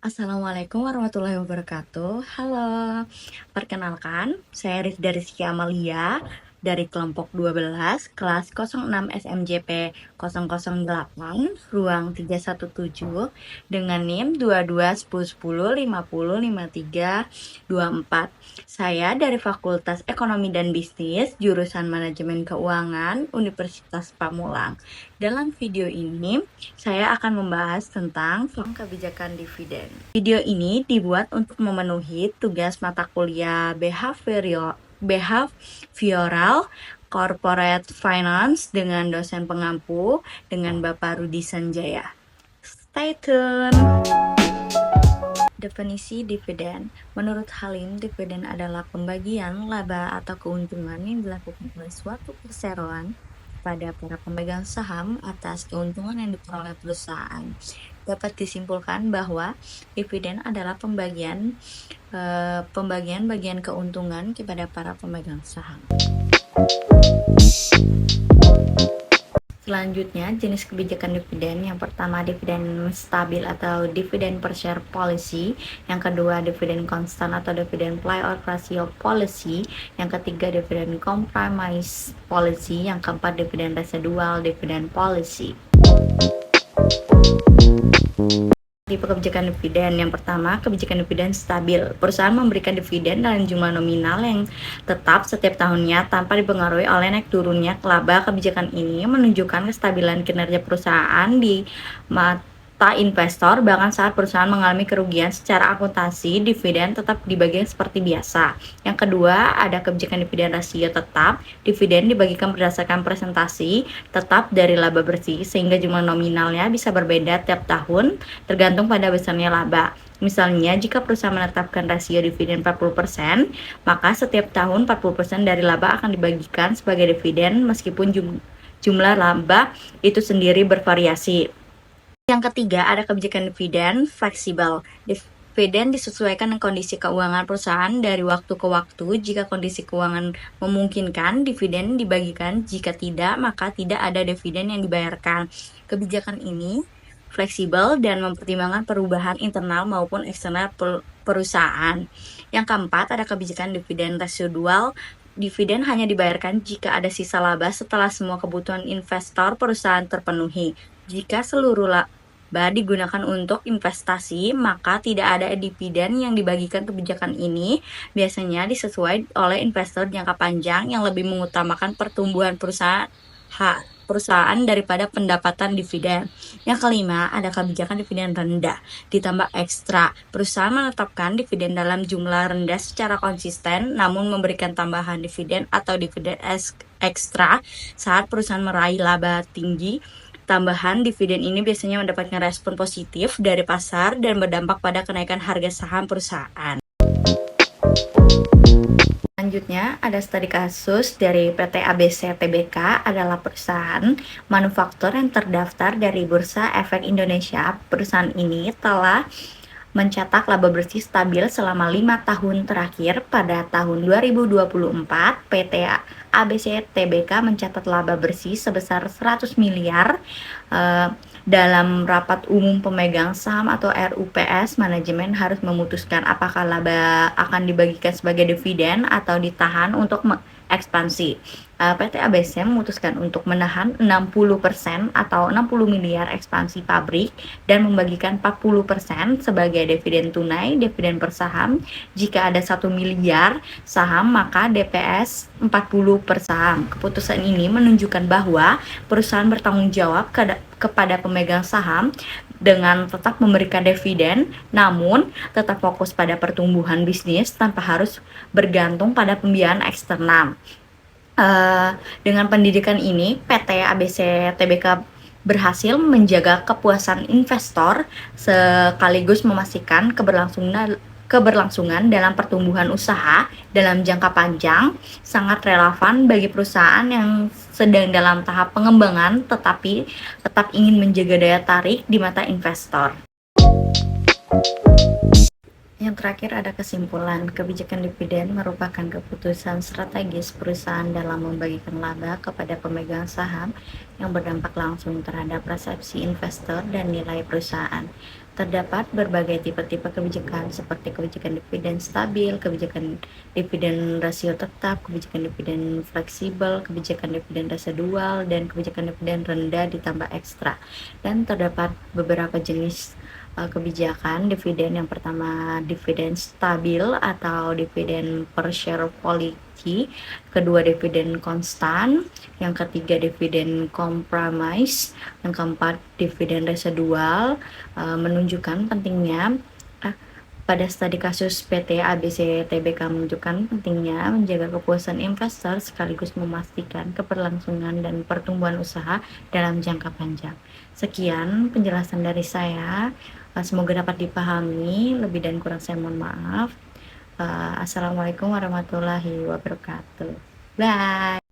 Assalamualaikum warahmatullahi wabarakatuh. Halo, perkenalkan, saya Rizky Amalia dari kelompok 12, kelas 06 SMJP 008, ruang 317, dengan NIM 221010505324. Saya dari Fakultas Ekonomi dan Bisnis, jurusan Manajemen Keuangan, Universitas Pamulang. Dalam video ini, saya akan membahas tentang kebijakan dividen. Video ini dibuat untuk memenuhi tugas mata kuliah Behavioral Corporate Finance dengan dosen pengampu dengan Bapak Rudi Sanjaya. Stay tune. Definisi dividen. Menurut Halim, dividen adalah pembagian laba atau keuntungan yang dilakukan oleh suatu perseroan pada para pemegang saham atas keuntungan yang diperoleh perusahaan. Dapat disimpulkan bahwa dividen adalah pembagian keuntungan kepada para pemegang saham. Selanjutnya, jenis kebijakan dividen. Yang pertama, dividen stabil atau dividen per share policy. Yang kedua, dividen konstan atau dividen payout ratio policy. Yang ketiga, dividen compromise policy. Yang keempat, dividen residual dividend policy. Di kebijakan dividen, yang pertama, kebijakan dividen stabil. Perusahaan memberikan dividen dalam jumlah nominal yang tetap setiap tahunnya tanpa dipengaruhi oleh naik turunnya laba. Kebijakan ini menunjukkan kestabilan kinerja perusahaan di mata investor, bahkan saat perusahaan mengalami kerugian secara akuntansi, dividen tetap dibagi seperti biasa. Yang kedua, ada kebijakan dividen rasio tetap. Dividen dibagikan berdasarkan presentasi tetap dari laba bersih, sehingga jumlah nominalnya bisa berbeda tiap tahun tergantung pada besarnya laba. Misalnya, jika perusahaan menetapkan rasio dividen 40%, maka setiap tahun 40% dari laba akan dibagikan sebagai dividen meskipun jumlah laba itu sendiri bervariasi. Yang ketiga, ada kebijakan dividen fleksibel. Dividen disesuaikan dengan kondisi keuangan perusahaan dari waktu ke waktu. Jika kondisi keuangan memungkinkan, dividen dibagikan. Jika tidak, maka tidak ada dividen yang dibayarkan. Kebijakan ini fleksibel dan mempertimbangkan perubahan internal maupun eksternal perusahaan. Yang keempat, ada kebijakan dividen residual. Dividen hanya dibayarkan jika ada sisa laba setelah semua kebutuhan investor perusahaan terpenuhi. Jika seluruh laba digunakan untuk investasi, maka tidak ada dividen yang dibagikan. Kebijakan ini biasanya disesuaikan oleh investor jangka panjang yang lebih mengutamakan pertumbuhan perusahaan daripada pendapatan dividen. Yang kelima, ada kebijakan dividen rendah ditambah ekstra. Perusahaan menetapkan dividen dalam jumlah rendah secara konsisten, namun memberikan tambahan dividen atau dividen ekstra saat perusahaan meraih laba tinggi. Tambahan dividen ini biasanya mendapatkan respon positif dari pasar dan berdampak pada kenaikan harga saham perusahaan. Selanjutnya, ada studi kasus dari PT ABC Tbk, adalah perusahaan manufaktur yang terdaftar dari Bursa Efek Indonesia. Perusahaan ini telah mencetak laba bersih stabil selama 5 tahun terakhir. Pada tahun 2024, PT ABC Tbk mencatat laba bersih sebesar 100 miliar. Dalam rapat umum pemegang saham atau RUPS, manajemen harus memutuskan apakah laba akan dibagikan sebagai dividen atau ditahan untuk ekspansi. PT ABC memutuskan untuk menahan 60% atau 60 miliar ekspansi pabrik dan membagikan 40% sebagai dividen tunai, dividen per saham. Jika ada 1 miliar saham, maka DPS 40 per saham. Keputusan ini menunjukkan bahwa perusahaan bertanggung jawab kepada pemegang saham dengan tetap memberikan dividen, namun tetap fokus pada pertumbuhan bisnis tanpa harus bergantung pada pembiayaan eksternal. Dengan pendidikan ini, PT ABC Tbk berhasil menjaga kepuasan investor sekaligus memastikan keberlangsungan dalam pertumbuhan usaha dalam jangka panjang. Sangat relevan bagi perusahaan yang sedang dalam tahap pengembangan tetapi tetap ingin menjaga daya tarik di mata investor. Yang terakhir ada kesimpulan, kebijakan dividen merupakan keputusan strategis perusahaan dalam membagikan laba kepada pemegang saham yang berdampak langsung terhadap persepsi investor dan nilai perusahaan. Terdapat berbagai tipe-tipe kebijakan seperti kebijakan dividen stabil, kebijakan dividen rasio tetap, kebijakan dividen fleksibel, kebijakan dividen residual, dan kebijakan dividen rendah ditambah ekstra. Dan terdapat beberapa jenis kebijakan dividen. Yang pertama dividen stabil atau dividen per share policy, kedua dividen konstan, yang ketiga dividen compromise, yang keempat dividen residual. Menunjukkan pentingnya pada studi kasus PT ABC Tbk menunjukkan pentingnya menjaga kepuasan investor sekaligus memastikan keberlangsungan dan pertumbuhan usaha dalam jangka panjang. Sekian penjelasan dari saya. Semoga dapat dipahami. Lebih dan kurang saya mohon maaf. Assalamualaikum warahmatullahi wabarakatuh. Bye.